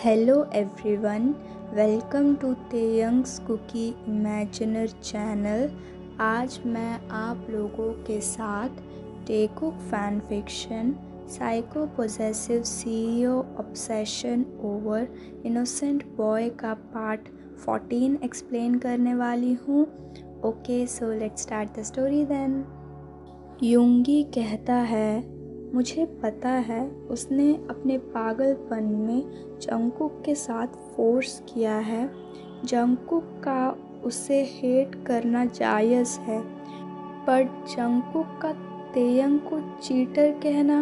Hello everyone, welcome to Taehyung's cookie imaginer channel. आज मैं आप लोगों के साथ Taekook fan fiction psycho possessive CEO obsession over innocent boy का पार्ट 14 एक्सप्लेन करने वाली हूँ। Okay, so let's start the story then. Yoongi कहता है, मुझे पता है उसने अपने पागलपन में जंगकुक के साथ फोर्स किया है। जंगकुक का उसे हेट करना जायज़ है, पर जंगकुक का तेयंग को चीटर कहना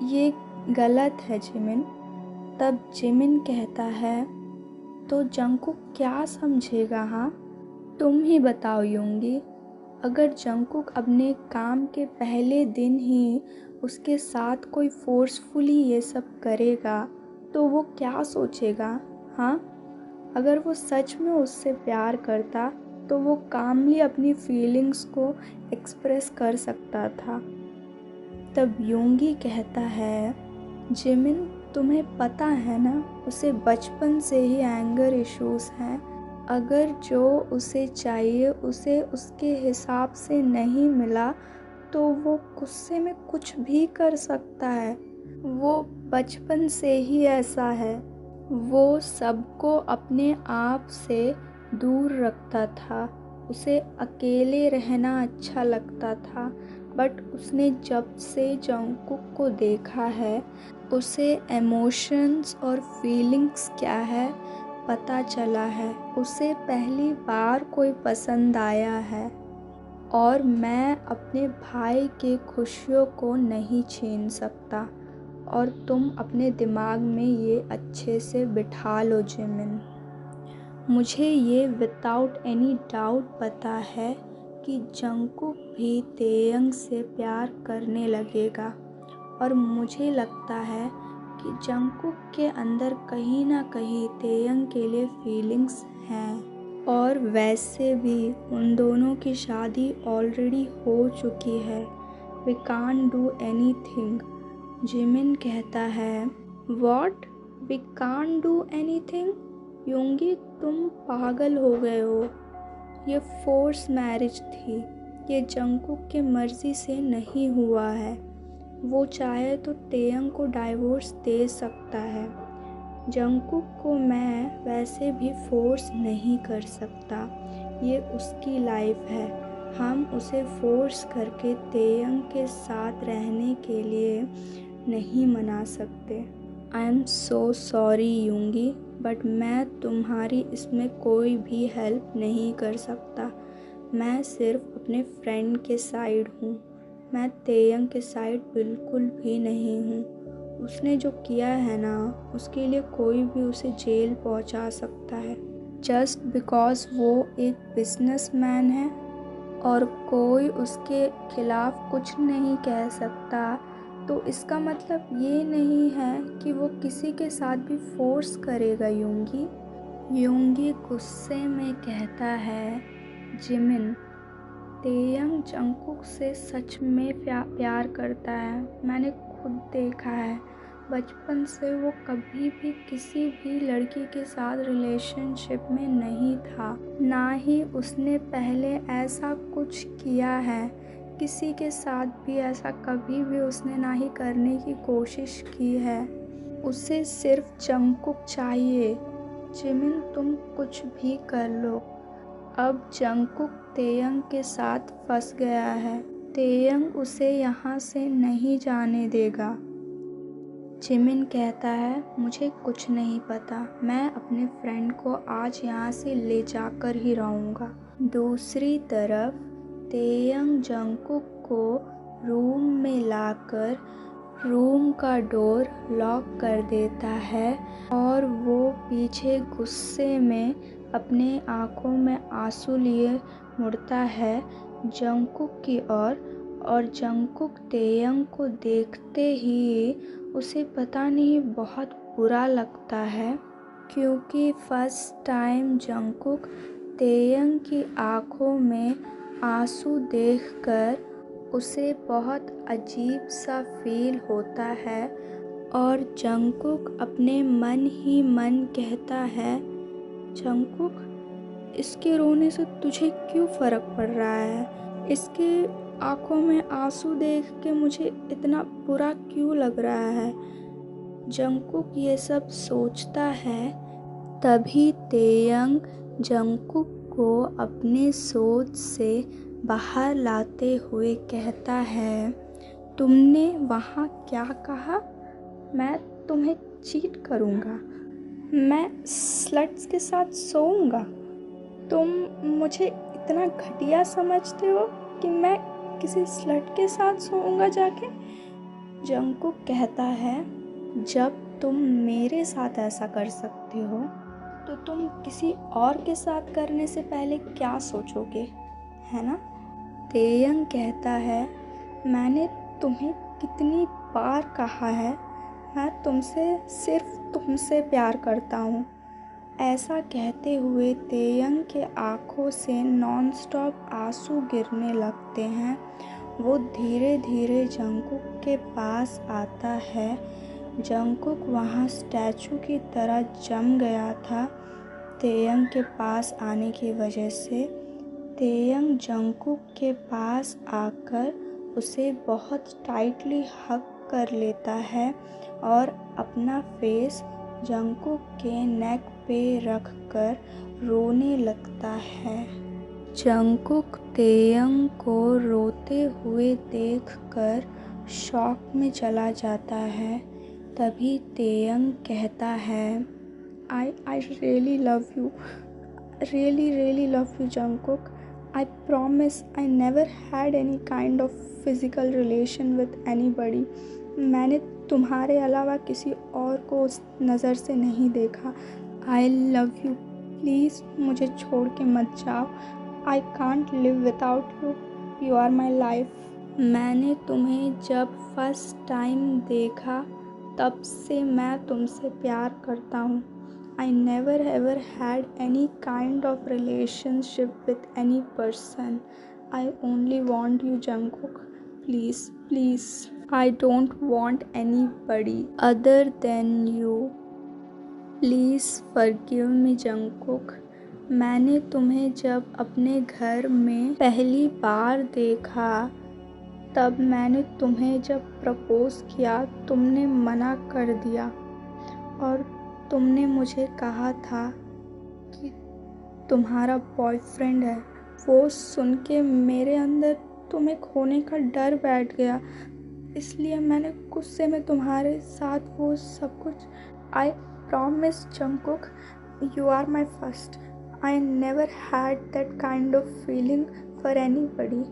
ये गलत है जिमिन। तब जिमिन कहता है, तो जंगकुक क्या समझेगा? हाँ, तुम ही बताओ युंगी। अगर जंगकुक अपने काम के पहले दिन ही उसके साथ कोई फोर्सफुली ये सब करेगा तो वो क्या सोचेगा? हाँ, अगर वो सच में उससे प्यार करता तो वो कामली अपनी फीलिंग्स को एक्सप्रेस कर सकता था। तब युंगी कहता है, जिमिन तुम्हें पता है ना, उसे बचपन से ही एंगर इश्यूज हैं। अगर जो उसे चाहिए उसे उसके हिसाब से नहीं मिला तो वो गुस्से में कुछ भी कर सकता है। वो बचपन से ही ऐसा है। वो सबको अपने आप से दूर रखता था। उसे अकेले रहना अच्छा लगता था, बट उसने जब से जंगकुक को देखा है उसे इमोशंस और फीलिंग्स क्या है पता चला है। उसे पहली बार कोई पसंद आया है और मैं अपने भाई की खुशियों को नहीं छीन सकता। और तुम अपने दिमाग में ये अच्छे से बिठा लो जिमिन। मुझे ये विदाउट एनी डाउट पता है कि जंगकुक भी तेयंग से प्यार करने लगेगा, और मुझे लगता है कि जंगकुक के अंदर कहीं ना कहीं तेयंग के लिए फीलिंग्स हैं। और वैसे भी उन दोनों की शादी ऑलरेडी हो चुकी है। We can't do anything. Jimin कहता है, what? We can't do anything? Yoongi, तुम पागल हो गए हो। ये फोर्स मैरिज थी। ये जंगकुक की मर्जी से नहीं हुआ है। वो चाहे तो तेयंग को डाइवोर्स दे सकता है। जंगकुक को मैं वैसे भी फोर्स नहीं कर सकता। ये उसकी लाइफ है। हम उसे फोर्स करके तेयंग के साथ रहने के लिए नहीं मना सकते। I am so sorry Yoongi, but मैं तुम्हारी इसमें कोई भी हेल्प नहीं कर सकता। मैं सिर्फ अपने फ्रेंड के साइड हूँ। मैं तेयंग के साइड बिल्कुल भी नहीं हूँ। उसने जो किया है ना, उसके लिए कोई भी उसे जेल पहुंचा सकता है, जस्ट बिकॉज वो एक बिजनेसमैन है और कोई उसके खिलाफ कुछ नहीं कह सकता। तो इसका मतलब ये नहीं है कि वो किसी के साथ भी फोर्स करेगा। युंगी गुस्से में कहता है, जिमिन, तेयंग जंगकुक से सच में प्यार करता है। मैंने खुद देखा है। बचपन से वो कभी भी किसी भी लड़की के साथ रिलेशनशिप में नहीं था, ना ही उसने पहले ऐसा कुछ किया है। किसी के साथ भी ऐसा कभी भी उसने ना ही करने की कोशिश की है। उसे सिर्फ जंगकुक चाहिए। जिमिन, तुम कुछ भी कर लो। अब जंगकुक तेयंग के साथ फंस गया है। तेयंग उसे यहाँ से नहीं जाने देगा। जिमिन कहता है, मुझे कुछ नहीं पता। मैं अपने फ्रेंड को आज यहाँ से ले जाकर ही रहूँगा। दूसरी तरफ तेयंग जंगकुक को रूम में लाकर रूम का डोर लॉक कर देता है और वो पीछे गुस्से में अपने आँखों में आंसू लिए मुड़ता है जंगकुक की ओर। और जंगकुक तेयंग को देखते ही उसे पता नहीं बहुत बुरा लगता है, क्योंकि फर्स्ट टाइम जंगकुक तेयंग की आँखों में आंसू देखकर उसे बहुत अजीब सा फील होता है और जंगकुक अपने मन ही मन कहता है, जंगकुक, इसके रोने से तुझे क्यों फ़र्क पड़ रहा है? इसके आँखों में आंसू देख के मुझे इतना बुरा क्यों लग रहा है? जंगकुक ये सब सोचता है। तभी तेयंग जंगकुक को अपने सोच से बाहर लाते हुए कहता है, तुमने वहाँ क्या कहा? मैं तुम्हें चीट करूँगा? मैं स्लट्स के साथ सोऊंगा? तुम मुझे इतना घटिया समझते हो कि मैं किसी स्लट के साथ सोऊंगा जाके? जंगकुक कहता है, जब तुम मेरे साथ ऐसा कर सकते हो तो तुम किसी और के साथ करने से पहले क्या सोचोगे, है ना? तेयंग कहता है, मैंने तुम्हें कितनी बार कहा है, मैं तुमसे सिर्फ तुमसे प्यार करता हूँ। ऐसा कहते हुए तेयंग के आँखों से नॉनस्टॉप आंसू गिरने लगते हैं। वो धीरे धीरे जंगकुक के पास आता है। जंगकुक वहाँ स्टैचू की तरह जम गया था तेयंग के पास आने की वजह से। तेयंग जंगकुक के पास आकर उसे बहुत टाइटली हग कर लेता है और अपना फेस जंगकुक के नेक पे रख कर रोने लगता है। जंगकुक तेयंग को रोते हुए देखकर शॉक में चला जाता है। तभी तेयंग कहता है, I really love you. Really love you, Jungkook. I promise I never had any kind of physical relation with anybody. मैंने तुम्हारे अलावा किसी और को उस नज़र से नहीं देखा। I love you. प्लीज़ मुझे छोड़ के मत जाओ। I can't live without you. You are my life. मैंने तुम्हें जब फर्स्ट टाइम देखा तब से मैं तुमसे प्यार करता हूँ। I never ever had any kind of relationship with any person. I only want you, Jungkook. Please. I don't want anybody other than you. Please forgive me, Jungkook. मैंने तुम्हें जब अपने घर में पहली बार देखा तब मैंने तुम्हें जब प्रपोज़ किया तुमने मना कर दिया और तुमने मुझे कहा था कि तुम्हारा बॉयफ्रेंड है। वो सुन के मेरे अंदर तुम्हें खोने का डर बैठ गया, इसलिए मैंने गुस्से में तुम्हारे साथ वो सब कुछ। I promise Jungkook, you are my first. I never had that kind of feeling for anybody.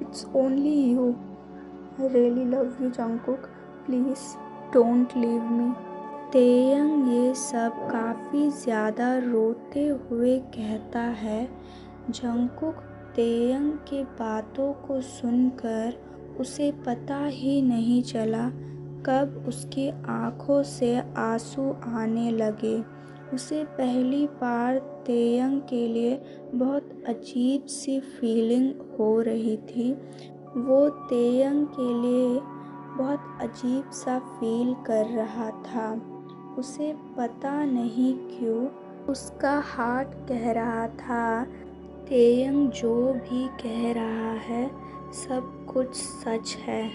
It's only you. I really love you Jungkook. Please don't leave me. Taehyung ये सब काफ़ी ज़्यादा रोते हुए कहता है। जंगकुक तेयंग की बातों को सुनकर उसे पता ही नहीं चला कब उसकी आँखों से आंसू आने लगे। उसे पहली बार तेयंग के लिए बहुत अजीब सी फीलिंग हो रही थी। वो तेयंग के लिए बहुत अजीब सा फील कर रहा था। उसे पता नहीं क्यों उसका हार्ट कह रहा था, तेयंग जो भी कह रहा है सब कुछ सच है,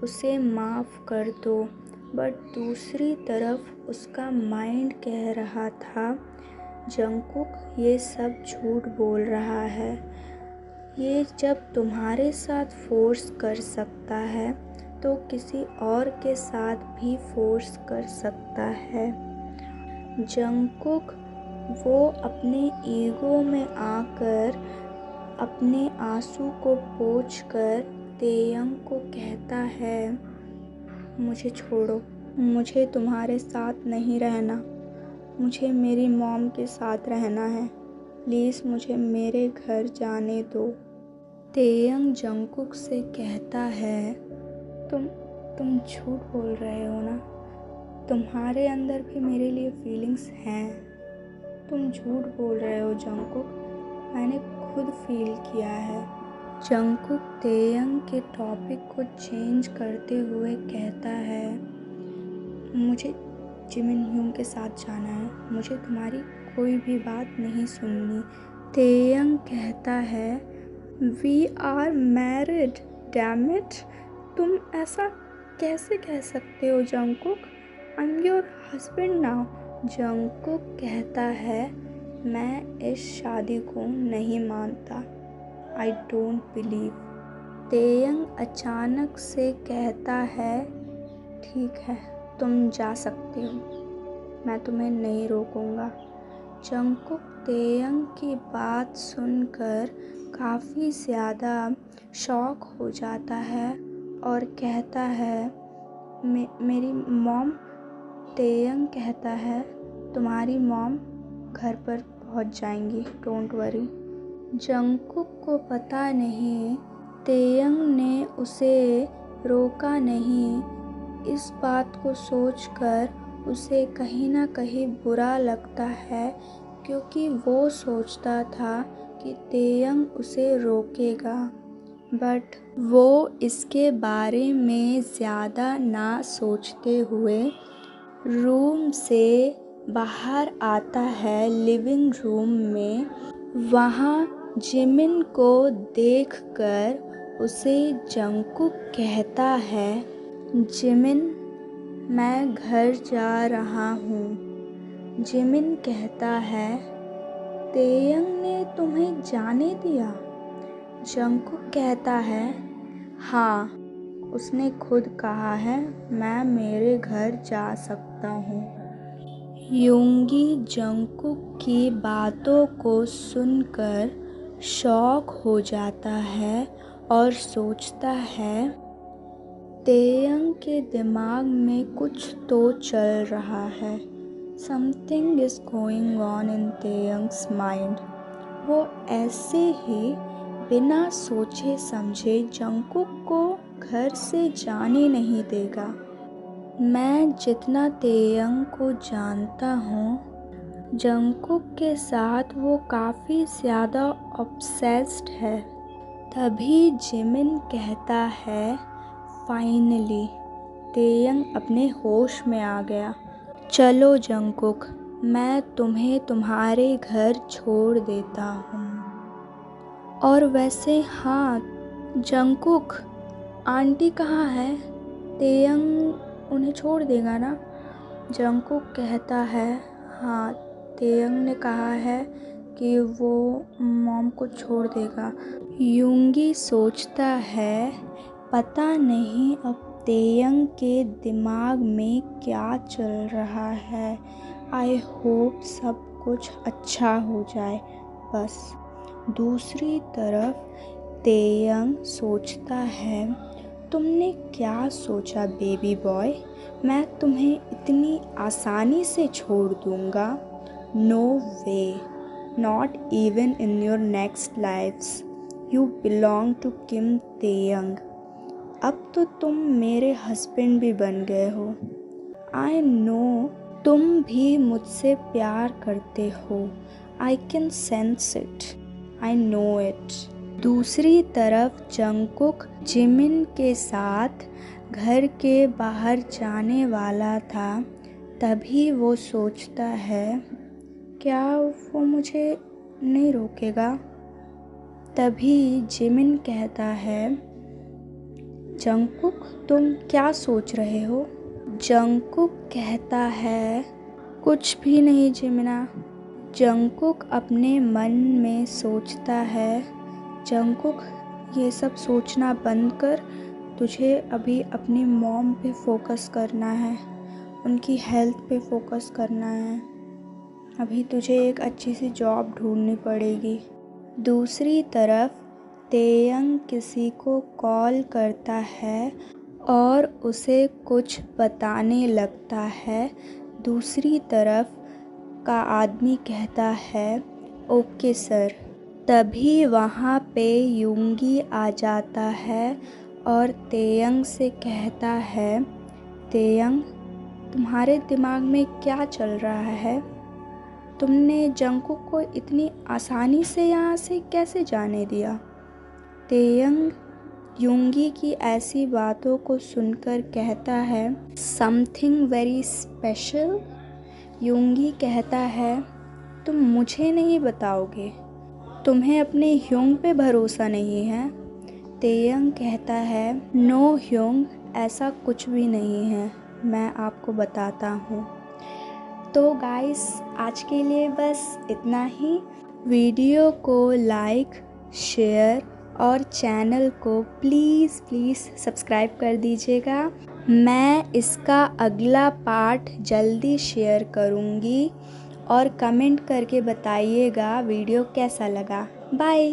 उसे माफ़ कर दो। बट दूसरी तरफ उसका माइंड कह रहा था, जंगकुक ये सब झूठ बोल रहा है। ये जब तुम्हारे साथ फोर्स कर सकता है तो किसी और के साथ भी फोर्स कर सकता है। जंगकुक वो अपने ईगो में आकर अपने आंसू को पोंछकर तेयंग को कहता है, मुझे छोड़ो, मुझे तुम्हारे साथ नहीं रहना, मुझे मेरी मॉम के साथ रहना है, प्लीज़ मुझे मेरे घर जाने दो। तेयंग जंगकुक से कहता है, तुम झूठ बोल रहे हो ना? तुम्हारे अंदर भी मेरे लिए फीलिंग्स हैं। तुम झूठ बोल रहे हो जंगकुक, मैंने खुद फील किया है। जंगकुक तेयंग के टॉपिक को चेंज करते हुए कहता है, मुझे जिमिन ह्यूम के साथ जाना है, मुझे तुम्हारी कोई भी बात नहीं सुननी। तेयंग कहता है, we are married, damn it. तुम ऐसा कैसे कह सकते हो Jungkook? I am your husband now. Jungkook कहता है, मैं इस शादी को नहीं मानता। I don't believe. तेयंग अचानक से कहता है, ठीक है, तुम जा सकते हो, मैं तुम्हें नहीं रोकूंगा। जंगकुक तेयंग की बात सुनकर काफ़ी ज़्यादा शॉक हो जाता है और कहता है, मेरी मॉम। तेयंग कहता है, तुम्हारी मॉम घर पर पहुंच जाएंगी, डोंट वरी। जंगकुक को पता नहीं तेयंग ने उसे रोका नहीं। इस बात को सोचकर उसे कहीं ना कहीं बुरा लगता है, क्योंकि वो सोचता था कि तेयंग उसे रोकेगा। बट वो इसके बारे में ज़्यादा ना सोचते हुए रूम से बाहर आता है लिविंग रूम में। वहाँ जिमिन को देखकर उसे जंगकुक कहता है, जिमिन, मैं घर जा रहा हूँ। जिमिन कहता है, तेयंग ने तुम्हें जाने दिया? जंगकुक कहता है, हाँ, उसने खुद कहा है मैं मेरे घर जा सकता हूँ। यूंगी जंगकुक की बातों को सुनकर शॉक हो जाता है और सोचता है, तेयंग के दिमाग में कुछ तो चल रहा है। Something is going on in Taehyung's mind. वो ऐसे ही बिना सोचे समझे जंगकुक को घर से जाने नहीं देगा। मैं जितना तेयंग को जानता हूँ, जंगकुक के साथ वो काफ़ी ज़्यादा ऑब्सेस्ड है। तभी जिमिन कहता है, फाइनली तेयंग अपने होश में आ गया। चलो जंगकुक, मैं तुम्हें तुम्हारे घर छोड़ देता हूँ। और वैसे हाँ जंगकुक, आंटी कहाँ है? तेयंग उन्हें छोड़ देगा ना? जंगकुक कहता है, हाँ, तेयंग ने कहा है कि वो मॉम को छोड़ देगा। यूंगी सोचता है, पता नहीं अब तेयंग के दिमाग में क्या चल रहा है। आई होप सब कुछ अच्छा हो जाए बस। दूसरी तरफ तेयंग सोचता है, तुमने क्या सोचा बेबी बॉय? मैं तुम्हें इतनी आसानी से छोड़ दूंगा? No way, not even in your next lifes. You belong to Kim Taehyung. अब तो तुम मेरे हस्बैंड भी बन गए हो। आई नो तुम भी मुझसे प्यार करते हो। I can sense it, I know it. दूसरी तरफ जंगकुक जिमिन के साथ घर के बाहर जाने वाला था। तभी वो सोचता है, क्या वो मुझे नहीं रोकेगा? तभी जिमिन कहता है, जंगकुक, तुम क्या सोच रहे हो? जंगकुक कहता है, कुछ भी नहीं जिमिना। जंगकुक अपने मन में सोचता है, जंगकुक, ये सब सोचना बंद कर। तुझे अभी अपनी मॉम पे फोकस करना है, उनकी हेल्थ पे फोकस करना है। अभी तुझे एक अच्छी सी जॉब ढूंढनी पड़ेगी। दूसरी तरफ तेयंग किसी को कॉल करता है और उसे कुछ बताने लगता है। दूसरी तरफ का आदमी कहता है, ओके सर। तभी वहाँ पे यूंगी आ जाता है और तेयंग से कहता है, तेयंग, तुम्हारे दिमाग में क्या चल रहा है? तुमने जंगकुक को इतनी आसानी से यहाँ से कैसे जाने दिया? तेयंग यूंगी की ऐसी बातों को सुनकर कहता है समथिंग वेरी स्पेशल। यूंगी कहता है तुम मुझे नहीं बताओगे, तुम्हें अपने ह्योंग पे भरोसा नहीं है। तेयंग कहता है नो ह्योंग, ऐसा कुछ भी नहीं है, मैं आपको बताता हूँ। तो गाइस आज के लिए बस इतना ही। वीडियो को लाइक, शेयर और चैनल को प्लीज़ सब्सक्राइब कर दीजिएगा। मैं इसका अगला पार्ट जल्दी शेयर करूँगी और कमेंट करके बताइएगा वीडियो कैसा लगा। बाय।